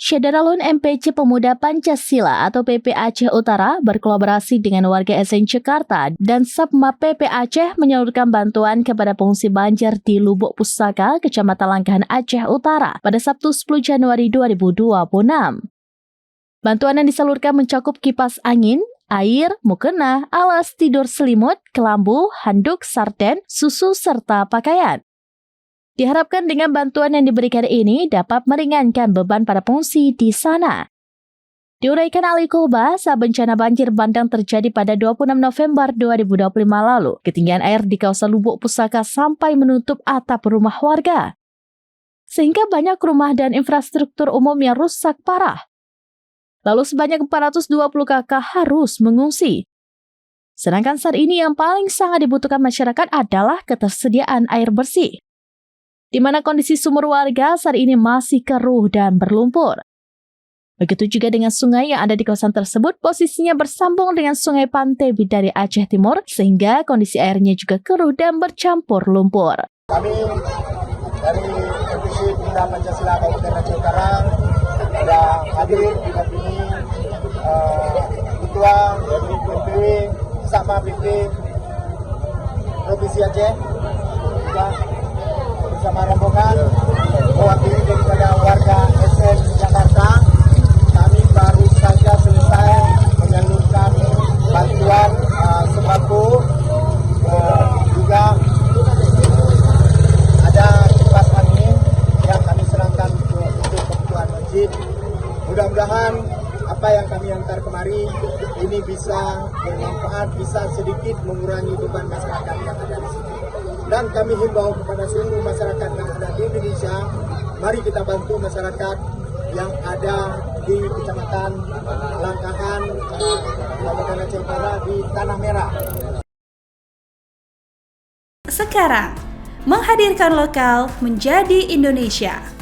Syederalun MPC Pemuda Pancasila atau PP Aceh Utara berkolaborasi dengan warga SN Jakarta dan Sapma PP Aceh menyalurkan bantuan kepada pengungsi banjir di Lubuk Pusaka, Kecamatan Langkahan Aceh Utara pada Sabtu 10 Januari 2026. Bantuan yang disalurkan mencakup kipas angin, air, mukena, alas tidur selimut, kelambu, handuk, sarden, susu, serta pakaian. Diharapkan dengan bantuan yang diberikan ini dapat meringankan beban para pengungsi di sana. Diuraikan Ali Koba, saat bencana banjir bandang terjadi pada 26 November 2025 lalu, ketinggian air di kawasan Lubuk Pusaka sampai menutup atap rumah warga. Sehingga banyak rumah dan infrastruktur umum yang rusak parah. Lalu sebanyak 420 kakak harus mengungsi. Sedangkan saat ini yang paling sangat dibutuhkan masyarakat adalah ketersediaan air bersih, di mana kondisi sumur warga saat ini masih keruh dan berlumpur. Begitu juga dengan sungai yang ada di kawasan tersebut, posisinya bersambung dengan sungai Pantai Bidari Aceh Timur, sehingga kondisi airnya juga keruh dan bercampur lumpur. Kami dari MPC Pemuda Pancasila Kabupaten Aceh Utara sudah hadir di sini Ketua PP Sapma PP Provinsi Aceh juga bersama rombongan mewakili daripada warga SN Jakarta. Kami baru saja selesai menyalurkan bantuan sembako, juga ada kipas angin yang kami serahkan untuk kebutuhan masjid. Mudah-mudahan apa yang kami antar kemari ini bisa bermanfaat, bisa sedikit mengurangi beban masyarakat yang ada di sini. Dan kami himbau kepada seluruh masyarakat yang ada di Indonesia, mari kita bantu masyarakat yang ada di Kecamatan Langkahan, Kabupaten Aceh Utara di Tanah Merah. Sekarang, menghadirkan lokal menjadi Indonesia.